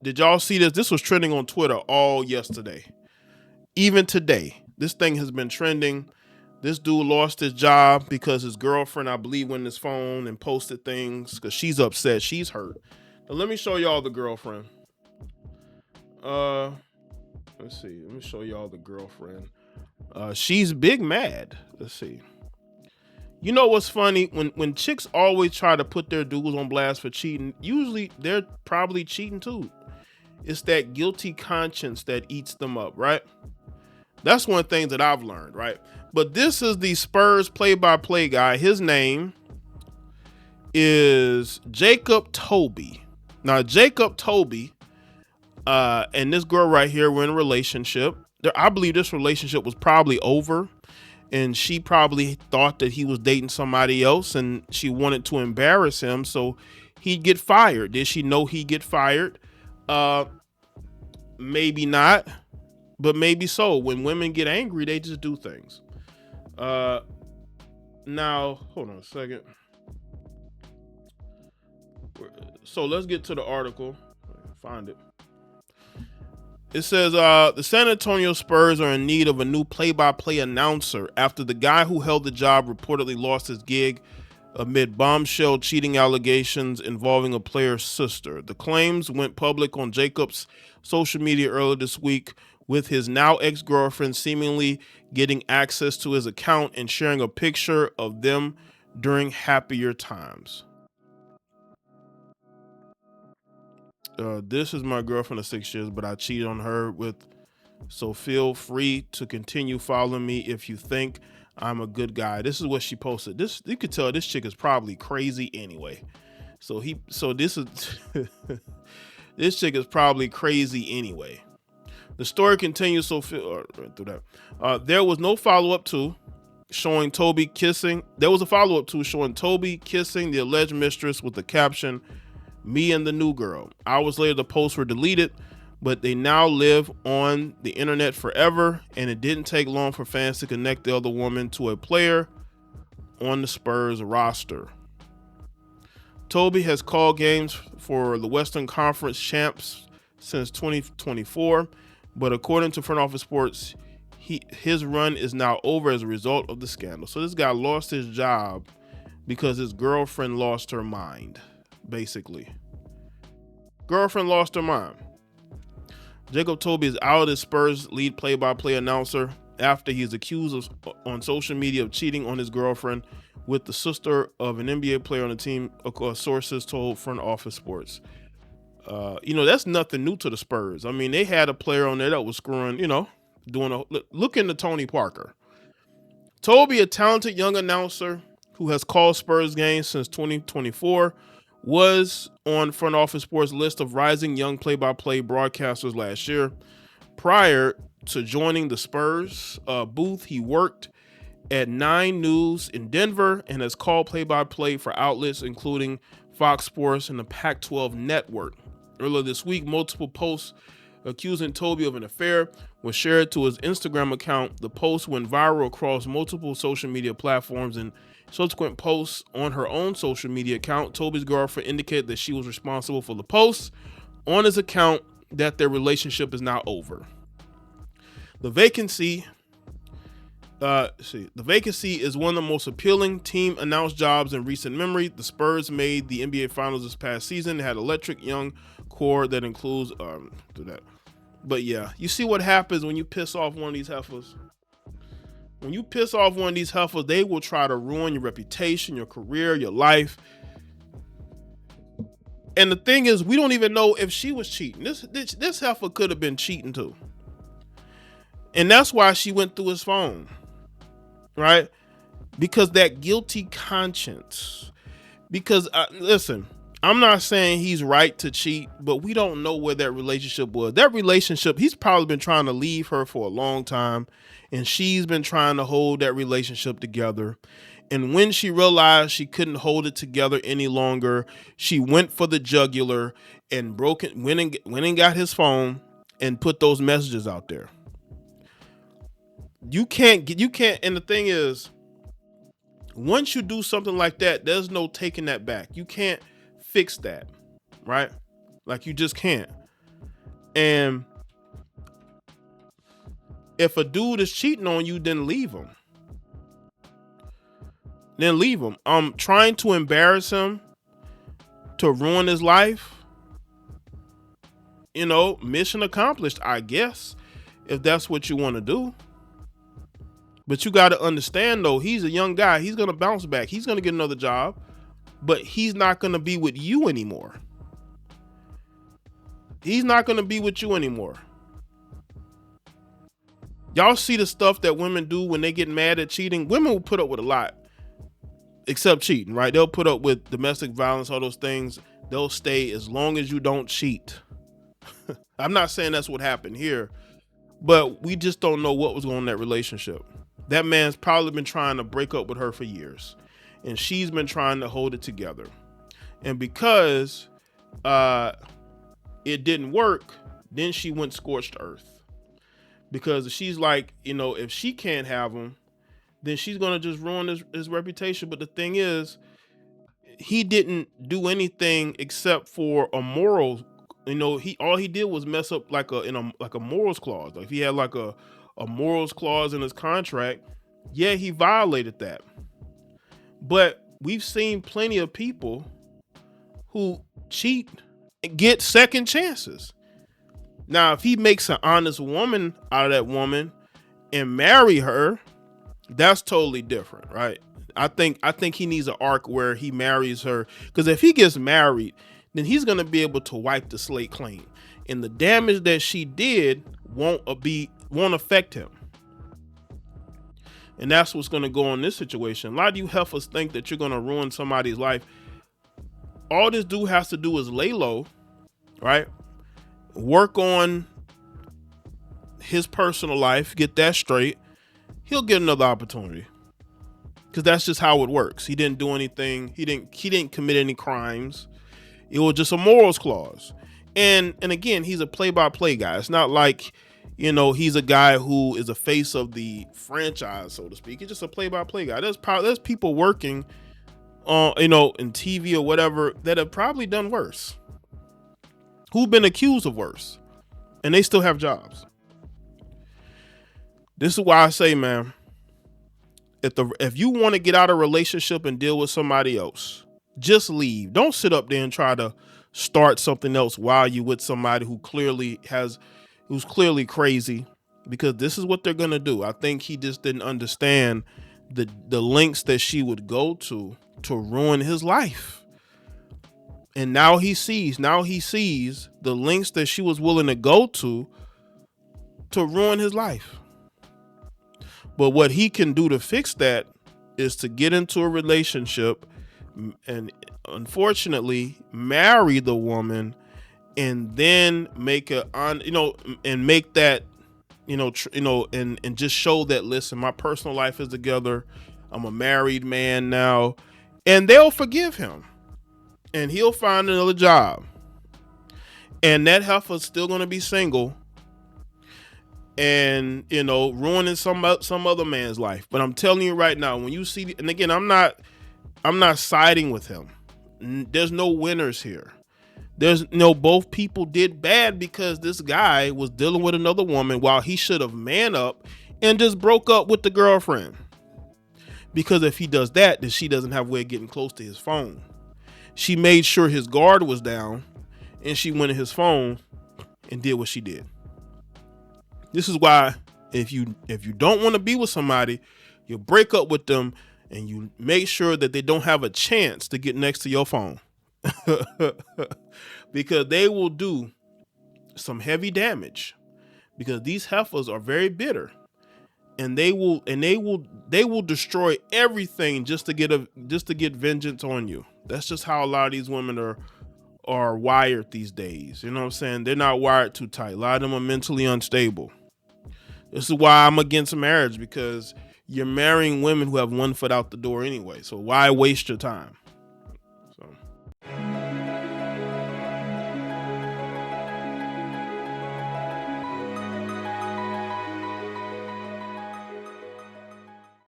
Did y'all see this? This was trending on Twitter all yesterday. Even today, this thing has been trending. This dude lost his job because his girlfriend, I believe, went on his phone and posted things because she's upset. She's hurt. But let me show y'all the girlfriend. Let's see. Let me show y'all the girlfriend. She's big mad. Let's see. You know what's funny? When chicks always try to put their dudes on blast for cheating, usually they're probably cheating too. It's that guilty conscience that eats them up, right? That's one thing that I've learned, right? But this is the Spurs play-by-play guy. His name is Tobey. Now, Tobey and this girl right here were in a relationship. I believe this relationship was probably over, and she probably thought that he was dating somebody else, and she wanted to embarrass him so he'd get fired. Did she know he'd get fired? Maybe not, but maybe so. When women get angry, they just do things. Now, hold on a second. So let's get to the article. Find it. It says the San Antonio Spurs are in need of a new play-by-play announcer after the guy who held the job reportedly lost his gig amid bombshell cheating allegations involving a player's sister. The claims went public on Jacob's social media earlier this week, with his now ex-girlfriend seemingly getting access to his account and sharing a picture of them during happier times. This is my girlfriend of 6 years, but I cheated on her with, so feel free to continue following me if you think I'm a good guy. This is what she posted. This, you could tell this chick is probably crazy anyway. This chick is probably crazy anyway. The story continues. There was no follow-up to showing Tobey kissing. There was a follow-up to showing Tobey kissing the alleged mistress with the caption, "Me and the new girl." Hours later, the posts were deleted, but they now live on the internet forever, and it didn't take long for fans to connect the other woman to a player on the Spurs roster. Tobey has called games for the Western Conference champs since 2024, but according to Front Office Sports, his run is now over as a result of the scandal. So this guy lost his job because his girlfriend lost her mind. Basically, girlfriend lost her mind. Jacob Tobey is out as Spurs lead play-by-play announcer after he is accused on social media of cheating on his girlfriend with the sister of an NBA player on the team, sources told Front Office Sports. That's nothing new to the Spurs. I mean, they had a player on there that was screwing, look into Tony Parker. Tobey, a talented young announcer who has called Spurs games since 2024, was on Front Office Sports' list of rising young play-by-play broadcasters last year. Prior to joining the Spurs booth, he worked at 9 News in Denver and has called play-by-play for outlets including Fox Sports and the Pac-12 Network. Earlier this week, multiple posts accusing Tobey of an affair was shared to his Instagram account. The post went viral across multiple social media platforms, and subsequent posts on her own social media account, Tobey's girlfriend indicated that she was responsible for the posts on his account, that their relationship is now over. The vacancy is one of the most appealing team announced jobs in recent memory. The Spurs made the NBA Finals this past season. They had electric young core that includes But yeah, you see what happens when you piss off one of these heifers. When you piss off one of these heifers, they will try to ruin your reputation, your career, your life. And the thing is, we don't even know if she was cheating. This heifer could have been cheating too. And that's why she went through his phone, right? Because that guilty conscience. Because listen, I'm not saying he's right to cheat, but we don't know where that relationship was. That relationship, he's probably been trying to leave her for a long time, and she's been trying to hold that relationship together. And when she realized she couldn't hold it together any longer, she went for the jugular and went and got his phone and put those messages out there. You can't, and the thing is, once you do something like that, there's no taking that back. You can't fix that, right? Like, you just can't. And if a dude is cheating on you, then leave him. Trying to embarrass him, to ruin his life, mission accomplished, I guess, if that's what you want to do. But you got to understand, though, he's a young guy. He's going to bounce back. He's going to get another job, but he's not going to be with you anymore. Y'all see the stuff that women do when they get mad at cheating? Women will put up with a lot, except cheating, right? They'll put up with domestic violence, all those things. They'll stay as long as you don't cheat. I'm not saying that's what happened here, but we just don't know what was going on in that relationship. That man's probably been trying to break up with her for years, and she's been trying to hold it together. And because it didn't work, then she went scorched earth. Because she's like, if she can't have him, then she's going to just ruin his reputation. But the thing is, he didn't do anything except for a moral. All he did was mess up like a morals clause. Like if he had like a morals clause in his contract, yeah, he violated that. But we've seen plenty of people who cheat and get second chances. Now, if he makes an honest woman out of that woman and marry her, that's totally different, right? I think he needs an arc where he marries her, because if he gets married, then he's going to be able to wipe the slate clean, and the damage that she did won't affect him. And that's what's going to go on in this situation. A lot of you heifers think that you're going to ruin somebody's life. All this dude has to do is lay low, right? Work on his personal life, get that straight. He'll get another opportunity, because that's just how it works. He didn't do anything. He didn't commit any crimes. It was just a morals clause. And again, he's a play-by-play guy. It's not like, he's a guy who is a face of the franchise, so to speak. He's just a play-by-play guy. There's people working in TV or whatever that have probably done worse, who've been accused of worse, and they still have jobs. This is why I say, man, if you want to get out of a relationship and deal with somebody else, just leave. Don't sit up there and try to start something else while you're with somebody who's clearly crazy, because this is what they're going to do. I think he just didn't understand the lengths that she would go to ruin his life. And now he sees the lengths that she was willing to go to ruin his life. But what he can do to fix that is to get into a relationship and, unfortunately, marry the woman, and then make and make that, and just show that, listen, my personal life is together. I'm a married man now, and they'll forgive him, and he'll find another job, and that heifer's still going to be single, and ruining some other man's life. But I'm telling you right now, when you see, and again, I'm not siding with him. There's no winners here. There's both people did bad, because this guy was dealing with another woman while he should have man up and just broke up with the girlfriend. Because if he does that, then she doesn't have a way of getting close to his phone. She made sure his guard was down, and she went to his phone and did what she did. This is why if you don't want to be with somebody, you break up with them, and you make sure that they don't have a chance to get next to your phone. Because they will do some heavy damage, because these heifers are very bitter, and they will destroy everything just to get vengeance on you. That's just how a lot of these women are wired these days. You know what I'm saying? They're not wired too tight. A lot of them are mentally unstable. This is why I'm against marriage, because you're marrying women who have one foot out the door anyway. So why waste your time?